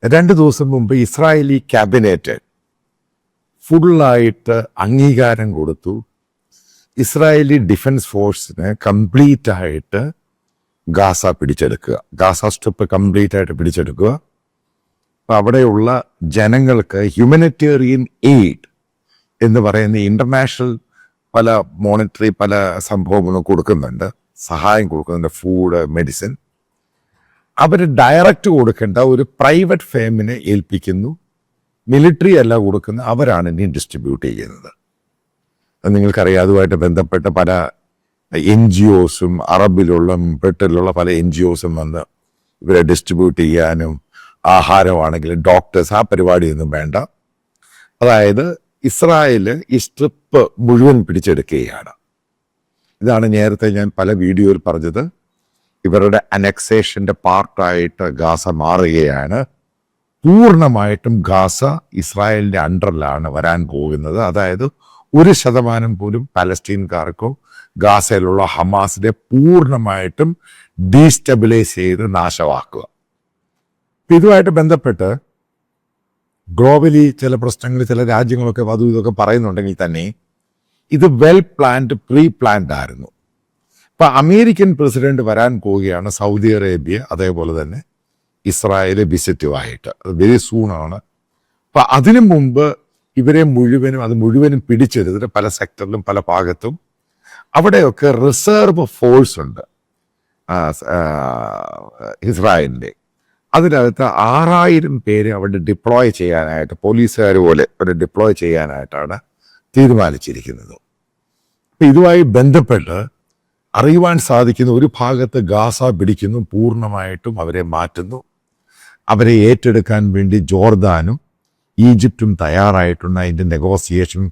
2 ദിവസം മുമ്പ് Israeli cabinet ഫുള്ളായിട്ട് അംഗീകാരം കൊടുത്തു. ഇസ്രായേലി ഡിഫൻസ് ഫോഴ്സിന് കംപ്ലീറ്റ് ആയിട്ട് ഗാസ പിടിച്ചെടുക്കുക, ഗാസ സ്ട്രിപ്പ് കംപ്ലീറ്റ് ആയിട്ട് പിടിച്ചെടുക്കുക. അപ്പം അവിടെയുള്ള ജനങ്ങൾക്ക് ഹ്യൂമനിറ്റേറിയൻ എയ്ഡ് എന്ന് പറയുന്ന ഇൻ്റർനാഷണൽ പല മോണിറ്ററി പല സംഭവങ്ങളും കൊടുക്കുന്നുണ്ട്, സഹായം കൊടുക്കുന്നുണ്ട്, ഫുഡ്, മെഡിസിൻ. അവർ ഡയറക്റ്റ് കൊടുക്കേണ്ട ഒരു പ്രൈവറ്റ് ഫേമിനെ ഏൽപ്പിക്കുന്നു. മിലിറ്ററി അല്ല കൊടുക്കുന്നത്, അവരാണ് ഇനി ഡിസ്ട്രിബ്യൂട്ട് ചെയ്യുന്നത്. നിങ്ങൾക്കറിയാം, അതുമായിട്ട് ബന്ധപ്പെട്ട പല NGOസും അറബിലുള്ള ബ്രിട്ടനിലുള്ള പല NGOസും വന്ന് ഇവരെ ഡിസ്ട്രിബ്യൂട്ട് ചെയ്യാനും ആഹാരമാണെങ്കിലും ഡോക്ടേഴ്സ് ആ പരിപാടിയൊന്നും വേണ്ട. അതായത് ഇസ്രായേൽ ഈ സ്ട്രിപ്പ് മുഴുവൻ പിടിച്ചെടുക്കുകയാണ്. ഇതാണ് നേരത്തെ ഞാൻ പല വീഡിയോയിൽ പറഞ്ഞത്. ഇവരുടെ അനക്സേഷൻ്റെ പാർട്ടായിട്ട് ഗാസ മാറുകയാണ്. പൂർണ്ണമായിട്ടും ഗാസ ഇസ്രായേലിൻ്റെ അണ്ടറിലാണ് വരാൻ പോകുന്നത്. അതായത് 1% പോലും പാലസ്തീൻകാർക്കോ ഗാസയിലുള്ള ഹമാസിനെ പൂർണ്ണമായിട്ടും ഡീസ്റ്റെബിലൈസ് ചെയ്ത് നാശമാക്കുക. ഇതുമായിട്ട് ബന്ധപ്പെട്ട് ഗ്ലോബലി ചില പ്രശ്നങ്ങൾ, ചില രാജ്യങ്ങളൊക്കെ അതും ഇതൊക്കെ പറയുന്നുണ്ടെങ്കിൽ തന്നെ ഇത് വെൽ പ്ലാൻഡ്, പ്രീ പ്ലാൻഡ് ആയിരുന്നു. ഇപ്പം അമേരിക്കൻ പ്രസിഡന്റ് വരാൻ പോവുകയാണ്, സൗദി അറേബ്യ അതേപോലെ തന്നെ ഇസ്രായേൽ വിസിറ്റുമായിട്ട്. അത് വെരി സൂണാണ്. അപ്പം അതിനു മുമ്പ് ഇവരെ മുഴുവനും പിടിച്ചെടുത്തിട്ട് പല സെക്ടറിലും പല ഭാഗത്തും അവിടെയൊക്കെ റിസർവ് ഫോഴ്സ് ഉണ്ട് ഇസ്രായേലിൻ്റെ. അതിനകത്ത് 6000 പേര് അവിടെ ഡിപ്ലോയ് ചെയ്യാനായിട്ട്, പോലീസുകാർ പോലെ അവിടെ ഡിപ്ലോയ് ചെയ്യാനായിട്ടാണ് തീരുമാനിച്ചിരിക്കുന്നത്. അപ്പം ഇതുമായി ബന്ധപ്പെട്ട് അറിയുവാൻ സാധിക്കുന്ന, ഒരു ഭാഗത്ത് ഗാസ പിടിക്കുന്നു, പൂർണ്ണമായിട്ടും അവരെ മാറ്റുന്നു. അവരെ ഏറ്റെടുക്കാൻ വേണ്ടി ജോർദാനും ഈജിപ്തും തയ്യാറായിട്ടുണ്ട്. അതിൻ്റെ നെഗോസിയേഷൻ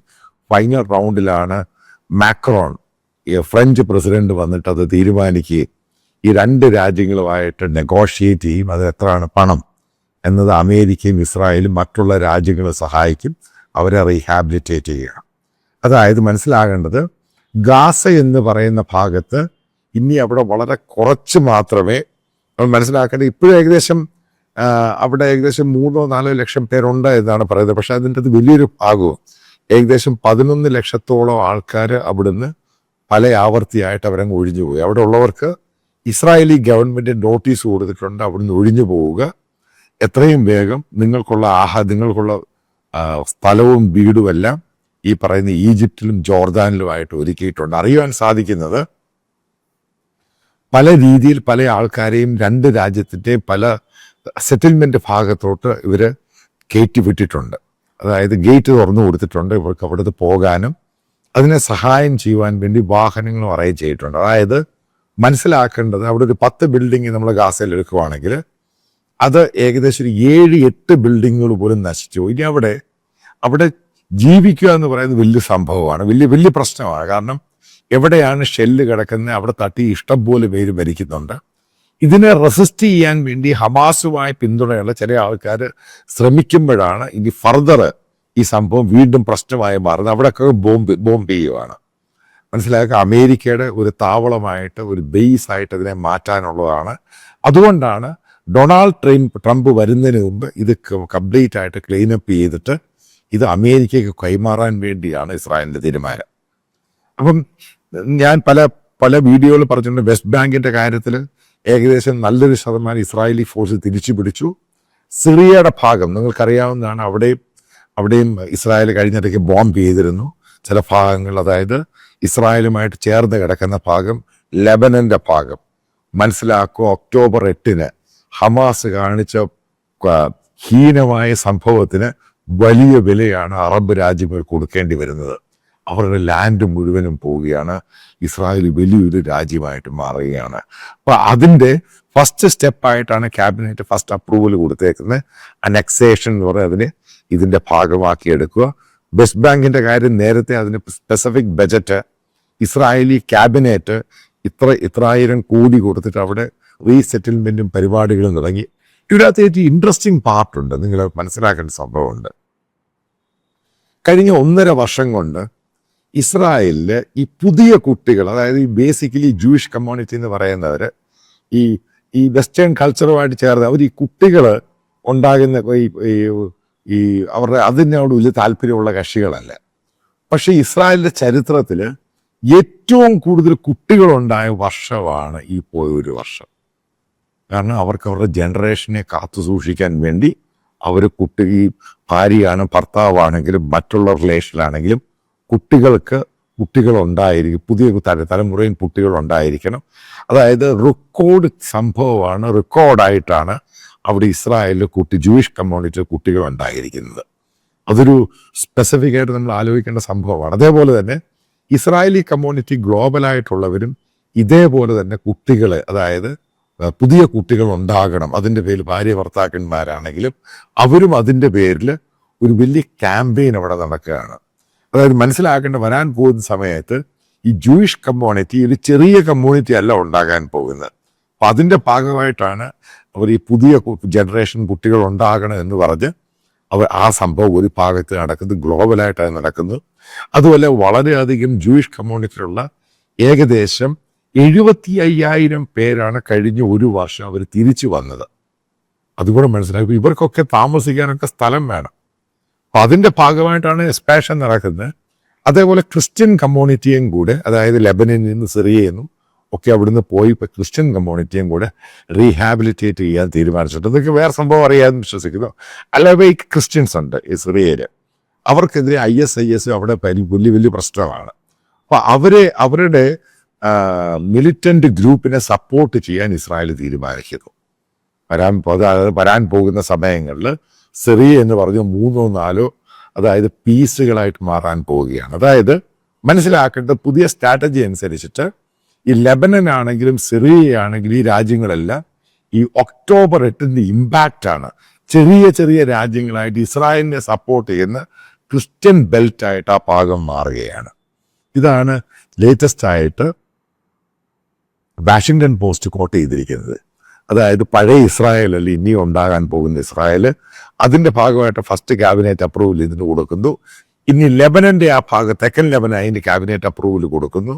ഫൈനൽ റൗണ്ടിലാണ്. മാക്രോൺ, ഫ്രഞ്ച് പ്രസിഡന്റ്, വന്നിട്ട് അത് തീരുമാനിക്കുകയും ഈ 2 രാജ്യങ്ങളുമായിട്ട് നെഗോഷിയേറ്റ് ചെയ്യും. അത് എത്രയാണ് പണം എന്നത് അമേരിക്കയും ഇസ്രായേലും മറ്റുള്ള രാജ്യങ്ങളും സഹായിക്കും അവരെ റീഹാബിലിറ്റേറ്റ് ചെയ്യുക. അതായത് മനസ്സിലാകേണ്ടത്, ഗാസ എന്ന് പറയുന്ന ഭാഗത്ത് ഇനി അവിടെ വളരെ കുറച്ച് മാത്രമേ നമ്മൾ മനസ്സിലാക്കേണ്ടത്. ഇപ്പോഴും അവിടെ ഏകദേശം 3-4 ലക്ഷം പേരുണ്ട് എന്നാണ് പറയുന്നത്. പക്ഷെ അതിൻ്റെ അത് വലിയൊരു ഭാഗവും, ഏകദേശം 11 ലക്ഷത്തോളം ആൾക്കാർ അവിടുന്ന് പല ആവർത്തിയായിട്ട് അവരങ്ങ് ഒഴിഞ്ഞു പോയി. അവിടെ ഉള്ളവർക്ക് ഇസ്രായേലി ഗവൺമെൻറ് നോട്ടീസ് കൊടുത്തിട്ടുണ്ട്, അവിടുന്ന് ഒഴിഞ്ഞു പോവുക, എത്രയും വേഗം നിങ്ങൾക്കുള്ള സ്ഥലവും വീടുമെല്ലാം ഈ പറയുന്ന ഈജിപ്തിലും ജോർദാനിലുമായിട്ട് ഒരുക്കിയിട്ടുണ്ട്. അറിയുവാൻ സാധിക്കുന്നത്, പല രീതിയിൽ പല ആൾക്കാരെയും 2 രാജ്യത്തിൻ്റെ പല സെറ്റിൽമെൻറ്റ് ഭാഗത്തോട്ട് ഇവർ കയറ്റി വിട്ടിട്ടുണ്ട്. അതായത് ഗേറ്റ് തുറന്നു കൊടുത്തിട്ടുണ്ട് ഇവർക്ക് അവിടുത്തെ പോകാനും അതിനെ സഹായം ചെയ്യുവാൻ വേണ്ടി വാഹനങ്ങളും അറേഞ്ച് ചെയ്തിട്ടുണ്ട്. അതായത് മനസ്സിലാക്കേണ്ടത്, അവിടെ ഒരു 10 ബിൽഡിങ് നമ്മൾ ഗാസയിൽ എടുക്കുവാണെങ്കിൽ അത് ഏകദേശം ഒരു 7-8 ബിൽഡിങ്ങുകൾ പോലും നശിച്ചു. ഇനി അവിടെ ജീവിക്കുക എന്ന് പറയുന്നത് വലിയ സംഭവമാണ്, വലിയ പ്രശ്നമാണ്. കാരണം എവിടെയാണ് ഷെല്ല് കിടക്കുന്നത് അവിടെ തട്ടി ഇഷ്ടംപോലെ പേര് മരിക്കുന്നുണ്ട്. ഇതിനെ റെസിസ്റ്റ് ചെയ്യാൻ വേണ്ടി ഹമാസുമായി പിന്തുണയുള്ള ചില ആൾക്കാർ ശ്രമിക്കുമ്പോഴാണ് ഇനി ഫർദർ ഈ സംഭവം വീണ്ടും പ്രശ്നമായി മാറുന്നത്. അവിടെയൊക്കെ ബോംബ് ചെയ്യുവാണ്. മനസ്സിലാക്കുക, അമേരിക്കയുടെ ഒരു താവളമായിട്ട്, ഒരു ബേസ് ആയിട്ട് ഇതിനെ മാറ്റാനുള്ളതാണ്. അതുകൊണ്ടാണ് ഡൊണാൾഡ് ട്രംപ് വരുന്നതിന് മുമ്പ് ഇത് കംപ്ലീറ്റ് ആയിട്ട് ക്ലീനപ്പ് ചെയ്തിട്ട് ഇത് അമേരിക്കയ്ക്ക് കൈമാറാൻ വേണ്ടിയാണ് ഇസ്രായേലിൻ്റെ തീരുമാനം. അപ്പം ഞാൻ പല വീഡിയോകൾ പറഞ്ഞിട്ടുണ്ട്, വെസ്റ്റ് ബാങ്കിൻ്റെ കാര്യത്തിൽ ഏകദേശം നല്ലൊരു ശതമാനം ഇസ്രായേലി ഫോഴ്സ് തിരിച്ചു പിടിച്ചു. സിറിയയുടെ ഭാഗം നിങ്ങൾക്കറിയാവുന്നതാണ്, അവിടെയും ഇസ്രായേൽ കഴിഞ്ഞിടയ്ക്ക് ബോംബ് ചെയ്തിരുന്നു ചില ഭാഗങ്ങൾ. അതായത് ഇസ്രായേലുമായിട്ട് ചേർന്ന് കിടക്കുന്ന ഭാഗം, ലെബനൻ്റെ ഭാഗം. മനസ്സിലാക്കുക, ഒക്ടോബർ 8 ഹമാസ് കാണിച്ച ഹീനമായ സംഭവത്തിന് വലിയ വിലയാണ് അറബ് രാജ്യങ്ങൾ കൊടുക്കേണ്ടി വരുന്നത്. അവരുടെ ലാൻഡ് മുഴുവനും പോവുകയാണ്. ഇസ്രായേൽ വലിയൊരു രാജ്യമായിട്ട് മാറുകയാണ്. അപ്പോൾ അതിൻ്റെ ഫസ്റ്റ് സ്റ്റെപ്പായിട്ടാണ് ക്യാബിനറ്റ് ഫസ്റ്റ് അപ്രൂവൽ കൊടുത്തേക്കുന്നത്. അനക്സേഷൻ എന്ന് പറയുന്നത് അതിനെ ഇതിൻ്റെ ഭാഗമാക്കി എടുക്കുക. വെസ്റ്റ് ബാങ്കിൻ്റെ കാര്യം നേരത്തെ അതിന് സ്പെസിഫിക് ബജറ്റ് ഇസ്രായേലി ക്യാബിനറ്റ് ഇത്രായിരം കോടി കൊടുത്തിട്ട് അവിടെ റീസെറ്റിൽമെൻറ്റും പരിപാടികളും തുടങ്ങി. ഇതിനകത്ത് ഏറ്റവും ഇൻട്രസ്റ്റിംഗ് പാർട്ടുണ്ട്, നിങ്ങൾ മനസ്സിലാക്കേണ്ട സംഭവമുണ്ട്. കഴിഞ്ഞ 1.5 വർഷം കൊണ്ട് ഇസ്രായേലിൽ ഈ പുതിയ കുട്ടികൾ, അതായത് ഈ ബേസിക്കലി ജൂയിഷ് കമ്മ്യൂണിറ്റി എന്ന് പറയുന്നവർ, ഈ വെസ്റ്റേൺ കൾച്ചറുമായിട്ട് ചേർന്ന് അവർ ഈ കുട്ടികൾ ഉണ്ടാകുന്ന ഈ അവരുടെ അതിനോട് വലിയ താല്പര്യമുള്ള കക്ഷികളല്ല. പക്ഷേ ഇസ്രായേലിന്റെ ചരിത്രത്തിൽ ഏറ്റവും കൂടുതൽ കുട്ടികളുണ്ടായ വർഷമാണ് ഈ പോയ ഒരു വർഷം. കാരണം അവർക്ക് അവരുടെ ജനറേഷനെ കാത്തു സൂക്ഷിക്കാൻ വേണ്ടി അവർ ഈ ഭാര്യയാണ്, ഭർത്താവാണെങ്കിലും മറ്റുള്ള റിലേഷനിലാണെങ്കിലും കുട്ടികളുണ്ടായിരിക്കും. പുതിയ തലമുറയിൽ കുട്ടികളുണ്ടായിരിക്കണം. അതായത് റെക്കോർഡായിട്ടാണ് അവിടെ ഇസ്രായേലിൽ ജൂയിഷ് കമ്മ്യൂണിറ്റി കുട്ടികൾ ഉണ്ടായിരിക്കുന്നത്. അതൊരു സ്പെസിഫിക് ആയിട്ട് നമ്മൾ ആലോചിക്കേണ്ട സംഭവമാണ്. അതേപോലെ തന്നെ ഇസ്രായേലി കമ്മ്യൂണിറ്റി ഗ്ലോബലായിട്ടുള്ളവരും ഇതേപോലെ തന്നെ അതായത് പുതിയ കുട്ടികൾ ഉണ്ടാകണം, അതിൻ്റെ പേരിൽ ഭാര്യ ഭർത്താക്കന്മാരാണെങ്കിലും അവരും അതിൻ്റെ പേരിൽ ഒരു വലിയ ക്യാമ്പയിൻ അവിടെ നടക്കുകയാണ്. അതായത് മനസ്സിലാക്കേണ്ട, വരാൻ പോകുന്ന സമയത്ത് ഈ ജൂയിഷ് കമ്മ്യൂണിറ്റി ഒരു ചെറിയ കമ്മ്യൂണിറ്റി അല്ല ഉണ്ടാകാൻ പോകുന്നത്. അപ്പം അതിൻ്റെ ഭാഗമായിട്ടാണ് അവർ ഈ പുതിയ ജനറേഷൻ കുട്ടികൾ ഉണ്ടാകണം എന്ന് പറഞ്ഞ് ആ സംഭവം ഒരു ഭാഗത്ത് നടക്കുന്നത്, ഗ്ലോബലായിട്ടാണ് നടക്കുന്നത്. അതുപോലെ വളരെയധികം ജൂയിഷ് കമ്മ്യൂണിറ്റിയിലുള്ള ഏകദേശം 75,000 പേരാണ് കഴിഞ്ഞ ഒരു വർഷം അവർ തിരിച്ചു വന്നത്. അതുകൂടെ മനസ്സിലാക്കും. ഇവർക്കൊക്കെ താമസിക്കാനൊക്കെ സ്ഥലം വേണം. അപ്പം അതിൻ്റെ ഭാഗമായിട്ടാണ് എക്സ്പാൻഷൻ നടക്കുന്നത്. അതേപോലെ ക്രിസ്ത്യൻ കമ്മ്യൂണിറ്റിയും കൂടെ, അതായത് ലെബനിൽ നിന്ന് സിറിയയിൽ നിന്നും ഒക്കെ അവിടുന്ന് പോയി ഇപ്പോൾ ക്രിസ്ത്യൻ കമ്മ്യൂണിറ്റിയും കൂടെ റീഹാബിലിറ്റേറ്റ് ചെയ്യാൻ തീരുമാനിച്ചിട്ടുണ്ട്. ഇതൊക്കെ വേറെ സംഭവം അറിയാമെന്ന് വിശ്വസിക്കുന്നു. അല്ലാതെ ഈ ക്രിസ്ത്യൻസ് ഉണ്ട് ഈ സിറിയയിൽ, അവർക്കെതിരെ ISIS അവിടെ വലിയ പ്രശ്നമാണ്. അപ്പോൾ അവരുടെ മിലിറ്റന്റ് ഗ്രൂപ്പിനെ സപ്പോർട്ട് ചെയ്യാൻ ഇസ്രായേൽ തീരുമാനിക്കുന്നു. വരാൻ പോകുന്ന സമയങ്ങളിൽ സിറിയ എന്ന് പറഞ്ഞ് 3-4 അതായത് പീസുകളായിട്ട് മാറാൻ പോവുകയാണ്. അതായത് മനസ്സിലാക്കേണ്ട പുതിയ സ്ട്രാറ്റജി അനുസരിച്ചിട്ട് ഈ ലെബനൻ ആണെങ്കിലും സിറിയ ആണെങ്കിലും ഈ രാജ്യങ്ങളെല്ലാം ഈ ഒക്ടോബർ 8 ഇമ്പാക്റ്റാണ് ചെറിയ രാജ്യങ്ങളായിട്ട് ഇസ്രായേലിനെ സപ്പോർട്ട് ചെയ്യുന്ന ക്രിസ്ത്യൻ ബെൽറ്റായിട്ട് ആ ഭാഗം മാറുകയാണ്. ഇതാണ് ലേറ്റസ്റ്റ് ആയിട്ട് വാഷിങ്ടൺ പോസ്റ്റ് കോട്ട് ചെയ്തിരിക്കുന്നത്. അതായത് പഴയ ഇസ്രായേൽ അല്ല ഇനിയും ഉണ്ടാകാൻ പോകുന്ന ഇസ്രായേൽ, അതിൻ്റെ ഭാഗമായിട്ട് ഫസ്റ്റ് ക്യാബിനറ്റ് അപ്രൂവൽ ഇതിന് കൊടുക്കുന്നു. ഇനി ലെബനൻ്റെ ആ തെക്കൻ ലെബനൻ അതിന് ക്യാബിനറ്റ് അപ്രൂവൽ കൊടുക്കുന്നു.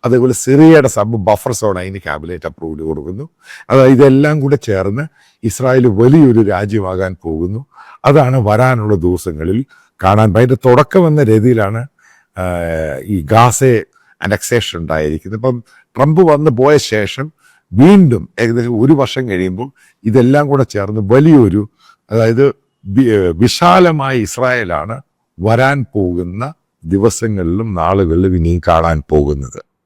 അതേപോലെ സിറിയയുടെ ബഫർ സോൺ അതിന് ക്യാബിനറ്റ് അപ്രൂവൽ കൊടുക്കുന്നു. അതായത് ഇതെല്ലാം കൂടെ ചേർന്ന് ഇസ്രായേൽ വലിയൊരു രാജ്യമാകാൻ പോകുന്നു. അതാണ് വരാനുള്ള ദിവസങ്ങളിൽ കാണാൻ. അതിൻ്റെ തുടക്കം എന്ന രീതിയിലാണ് ഈ ഗാസയെ അനക്സേഷൻ ഉണ്ടായിരിക്കുന്നത്. ഇപ്പം ട്രംപ് വന്ന് പോയ ശേഷം വീണ്ടും ഏകദേശം ഒരു വർഷം കഴിയുമ്പോൾ ഇതെല്ലാം കൂടെ ചേർന്ന് വലിയൊരു, അതായത് വിശാലമായ ഇസ്രായേലാണ് വരാൻ പോകുന്ന ദിവസങ്ങളിലും നാളുകളിലും ഇനിയും കാണാൻ പോകുന്നത്.